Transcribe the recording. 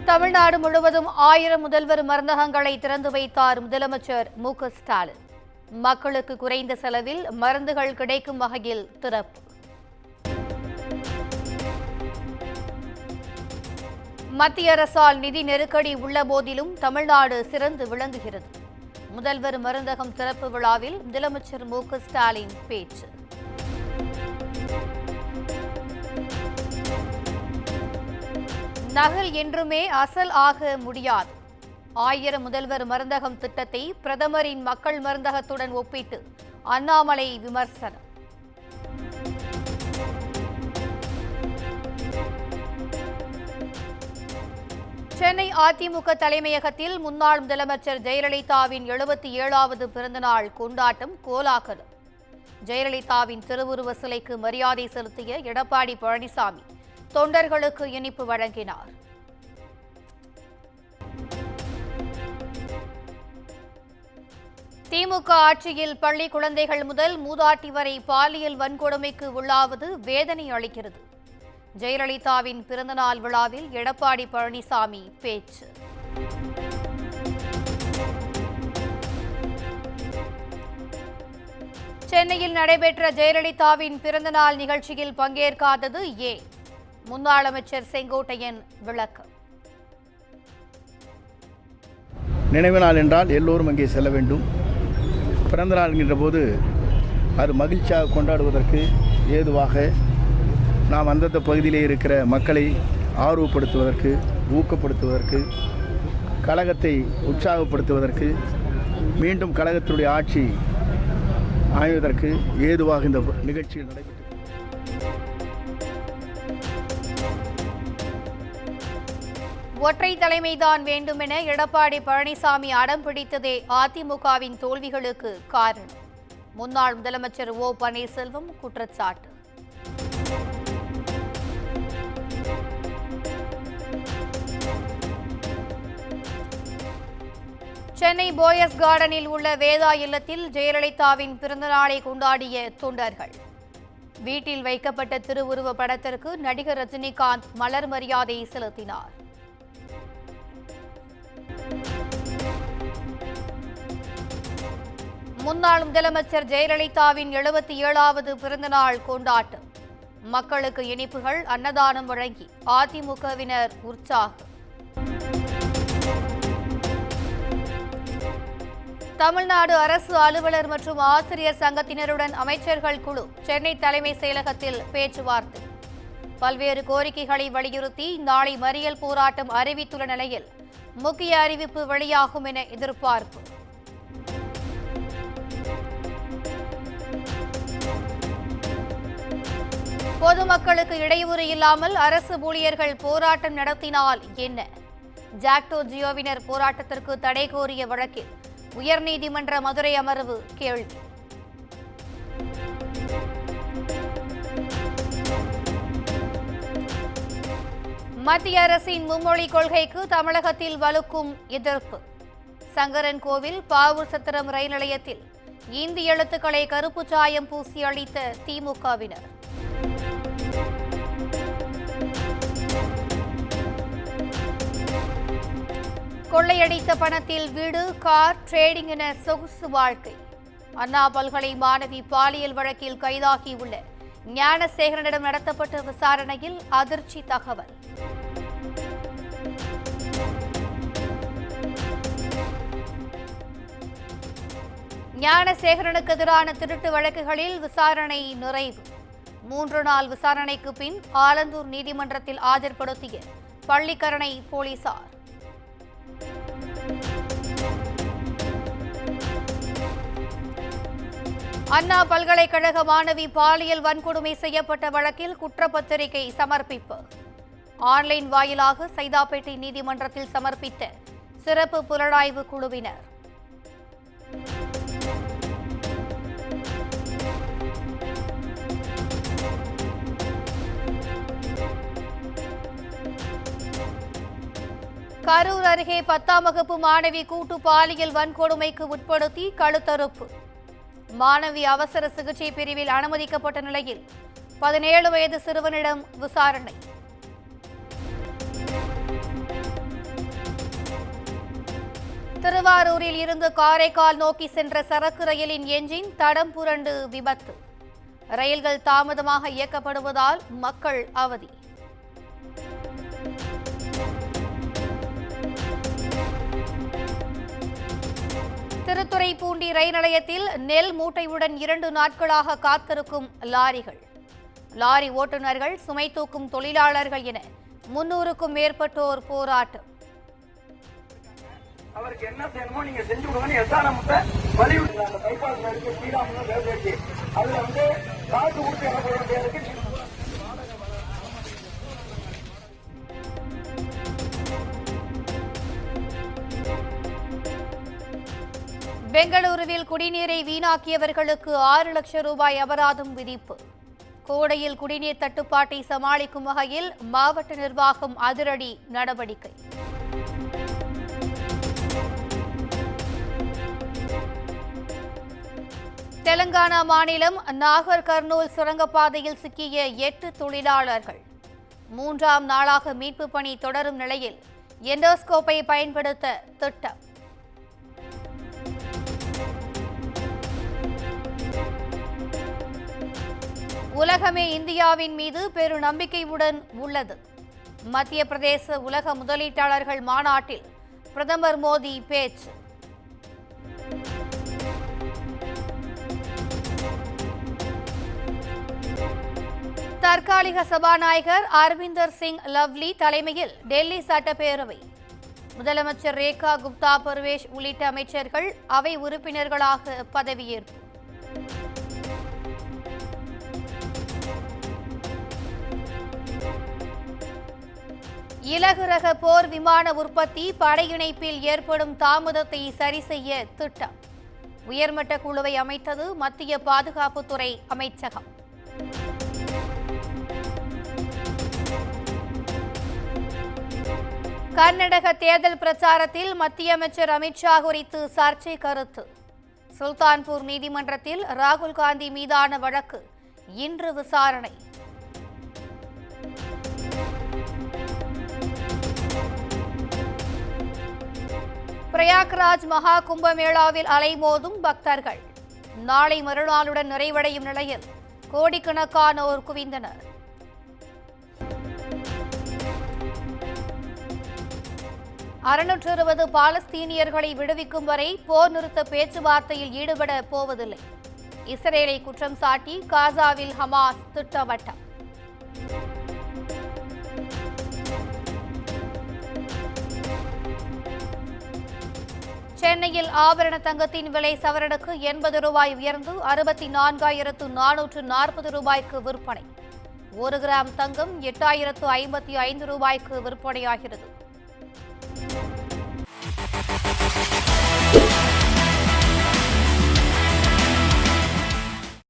தமிழ்நாடு முழுவதும் 1000 முதல்வர் மருந்தகங்களை திறந்து வைத்தார் முதலமைச்சர் மு.க.ஸ்டாலின். மக்களுக்கு குறைந்த செலவில் மருந்துகள் கிடைக்கும் வகையில் திறப்பு. மத்திய அரசால் நிதி நெருக்கடி உள்ள போதிலும் தமிழ்நாடு சிறந்து விளங்குகிறது. முதல்வர் மருந்தகம் திறப்பு விழாவில் முதலமைச்சர் மு.க.ஸ்டாலின் பேச்சு. நகல் என்றுமே அசல் ஆக முடியாது. 1000 முதல்வர் மருந்தகம் திட்டத்தை பிரதமரின் மக்கள் மருந்தகத்துடன் ஒப்பிட்டு அண்ணாமலை விமர்சனம். சென்னை அதிமுக தலைமையகத்தில் முன்னாள் முதலமைச்சர் ஜெயலலிதாவின் 77வது பிறந்தநாள் கொண்டாட்டம் கோலாகலம். ஜெயலலிதாவின் திருவுருவ சிலைக்கு மரியாதை செலுத்திய எடப்பாடி பழனிசாமி தொண்டர்களுக்கு இனிப்பு வழங்கினார். திமுக ஆட்சியில் பள்ளி குழந்தைகள் முதல் மூதாட்டி வரை பாலியல் வன்கொடுமைக்கு உள்ளாவது வேதனை அளிக்கிறது. ஜெயலலிதாவின் பிறந்தநாள் விழாவில் எடப்பாடி பழனிசாமி பேச்சு. சென்னையில் நடைபெற்ற ஜெயலலிதாவின் பிறந்தநாள் நிகழ்ச்சியில் பங்கேற்காதது ஏன்? முன்னாள் அமைச்சர் செங்கோட்டையன் விளக்கம். நினைவு நாள் என்றால் எல்லோரும் அங்கே செல்ல வேண்டும். பிறந்த நாள் என்கின்ற போது அது மகிழ்ச்சியாக கொண்டாடுவதற்கு ஏதுவாக நாம் அந்தந்த பகுதியிலே இருக்கிற மக்களை ஆர்வப்படுத்துவதற்கு, ஊக்கப்படுத்துவதற்கு, கழகத்தை உற்சாகப்படுத்துவதற்கு, மீண்டும் கழகத்தினுடைய ஆட்சி அமைவதற்கு ஏதுவாக இந்த நிகழ்ச்சியில் நடைபெற்றது. ஒற்றை தலைமைதான் வேண்டுமென எடப்பாடி பழனிசாமி அடம் பிடித்ததே அதிமுகவின் தோல்விகளுக்கு காரணம். முன்னாள் முதலமைச்சர் ஓ பன்னீர்செல்வம் குற்றச்சாட்டு. சென்னை போயஸ் கார்டனில் உள்ள வேதா இல்லத்தில் ஜெயலலிதாவின் பிறந்தநாளை கொண்டாடிய தொண்டர்கள். வீட்டில் வைக்கப்பட்ட திருவுருவ படத்திற்கு நடிகர் ரஜினிகாந்த் மலர் மரியாதை செலுத்தினார். முன்னாள் முதலமைச்சர் ஜெயலலிதாவின் 77வது பிறந்தநாள் கொண்டாட்டம். மக்களுக்கு இனிப்புகள், அன்னதானம் வழங்கி அதிமுகவினர் உற்சாகம். தமிழ்நாடு அரசு அலுவலர் மற்றும் ஆசிரியர் சங்கத்தினருடன் அமைச்சர்கள் குழு சென்னை தலைமை செயலகத்தில் பேச்சுவார்த்தை. பல்வேறு கோரிக்கைகளை வலியுறுத்தி நாளை மறியல் போராட்டம் அறிவித்துள்ள நிலையில் முக்கிய அறிவிப்பு வெளியாகும் என எதிர்பார்ப்பு. பொதுமக்களுக்கு இடையூறு இல்லாமல் அரசு ஊழியர்கள் போராட்டம் நடத்தினால் என்ன? ஜாக்டோ ஜியோவினர் போராட்டத்திற்கு தடை கோரிய வழக்கில் உயர்நீதிமன்ற மதுரை அமர்வு கேள்வி. மத்திய அரசின் மும்மொழி கொள்கைக்கு தமிழகத்தில் வலுக்கும் எதிர்ப்பு. சங்கரன் கோவில் பாவூர் சத்திரம் ரயில் நிலையத்தில் இந்தி எழுத்துக்களை கருப்பு சாயம் பூசி அளித்த திமுகவினர். கொள்ளையடித்த பணத்தில் வீடு, கார், ட்ரேடிங் என சொகுசு வாழ்க்கை. அண்ணா பல்கலை மாணவி பாலியல் வழக்கில் கைதாகியுள்ள ஞானசேகரனிடம் நடத்தப்பட்ட விசாரணையில் அதிர்ச்சி தகவல். ஞானசேகரனுக்கு எதிரான திருட்டு வழக்குகளில் விசாரணை நிறைவு. 3 நாள் விசாரணைக்கு பின் ஆலந்தூர் நீதிமன்றத்தில் ஆஜர்படுத்திய பள்ளிக்கரணை போலீசார். அண்ணா பல்கலைக்கழக மாணவி பாலியல் வன்கொடுமை செய்யப்பட்ட வழக்கில் குற்றப்பத்திரிகை சமர்ப்பிப்பு. ஆன்லைன் வாயிலாக சைதாப்பேட்டை நீதிமன்றத்தில் சமர்ப்பித்த சிறப்பு புலனாய்வு குழுவினர். கரூர் அருகே 10ஆம் வகுப்பு மாணவி கூட்டு பாலியல் வன்கொடுமைக்கு உட்படுத்தி கழுத்தறுப்பு. மாணவி அவசர சிகிச்சை பிரிவில் அனுமதிக்கப்பட்ட நிலையில் 17 வயது சிறுவனிடம் விசாரணை. திருவாரூரில் இருந்து காரைக்கால் நோக்கி சென்ற சரக்கு ரயிலின் என்ஜின் தடம் புரண்டு விபத்து. ரயில்கள் தாமதமாக இயக்கப்படுவதால் மக்கள் அவதி. திருத்துறைப்பூண்டி ரயில் நிலையத்தில் நெல் மூட்டையுடன் 2 நாட்களாக காத்திருக்கும் லாரிகள். லாரி ஓட்டுநர்கள், சுமை தூக்கும் தொழிலாளர்கள் என 300க்கும் மேற்பட்டோர் போராட்டம். அவருக்கு என்ன செய்யணுமோ நீங்க செஞ்சு கொடுங்கன்னு எஸ்ஆர்எம்கிட்ட வலியுறுத்தி அந்த பைபாஸ்ல இருக்க ஸ்ரீராமும் வேலைக்கு அதுல காசு கொடுத்து என்ன செய்ய வேண்டியதுக்கு பெங்களூருவில் குடிநீரை வீணாக்கியவர்களுக்கு 6 லட்சம் ரூபாய் அபராதம் விதிப்பு. கோடையில் குடிநீர் தட்டுப்பாட்டை சமாளிக்கும் வகையில் மாவட்ட நிர்வாகம் அதிரடி நடவடிக்கை. தெலங்கானா மாநிலம் நாகர் கர்னூல் சுரங்கப்பாதையில் சிக்கிய 8 தொழிலாளர்கள். 3ஆம் நாளாக மீட்பு பணி தொடரும் நிலையில் எண்டோஸ்கோப்பை பயன்படுத்த திட்டம். உலகமே இந்தியாவின் மீது பெரு நம்பிக்கையுடன் உள்ளது. மத்திய பிரதேச உலக முதலீட்டாளர்கள் மாநாட்டில் பிரதமர் மோடி பேச்சு. தற்காலிக சபாநாயகர் அரவிந்தர் சிங் லவ்லி தலைமையில் டெல்லி சட்டப்பேரவை. முதலமைச்சர் ரேகா குப்தா பர்வேஷ் உள்ளிட்ட அமைச்சர்கள் அவை உறுப்பினர்களாக பதவியேற்பு. இலகு ரக போர் விமான உற்பத்தி படை இணைப்பில் ஏற்படும் தாமதத்தை சரி செய்ய திட்டம். உயர்மட்ட குழுவை அமைத்தது மத்திய பாதுகாப்புத்துறை அமைச்சகம். கர்நாடக தேர்தல் பிரச்சாரத்தில் மத்திய அமைச்சர் அமித்ஷா குறித்து சர்ச்சை கருத்து. சுல்தான்பூர் நீதிமன்றத்தில் ராகுல் காந்தி மீதான வழக்கு இன்று விசாரணை. பிரயாக்ராஜ் மகா கும்பமேளாவில் அலைமோதும் பக்தர்கள். நாளை மறுநாளுடன் நிறைவடையும் நிலையில் கோடிக்கணக்கானோர் குவிந்தனர். அறுநூற்று பாலஸ்தீனியர்களை விடுவிக்கும் வரை போர் நிறுத்த பேச்சுவார்த்தையில் ஈடுபட போவதில்லை. இஸ்ரேலை குற்றம் சாட்டி காசாவில் ஹமாஸ் திட்டவட்டம். சென்னையில் ஆபரண தங்கத்தின் விலை சவரனுக்கு 80 ரூபாய் உயர்ந்து 64,440 ரூபாய்க்கு விற்பனை. 1 கிராம் தங்கம் 8,055 ரூபாய்க்கு விற்பனையாகிறது.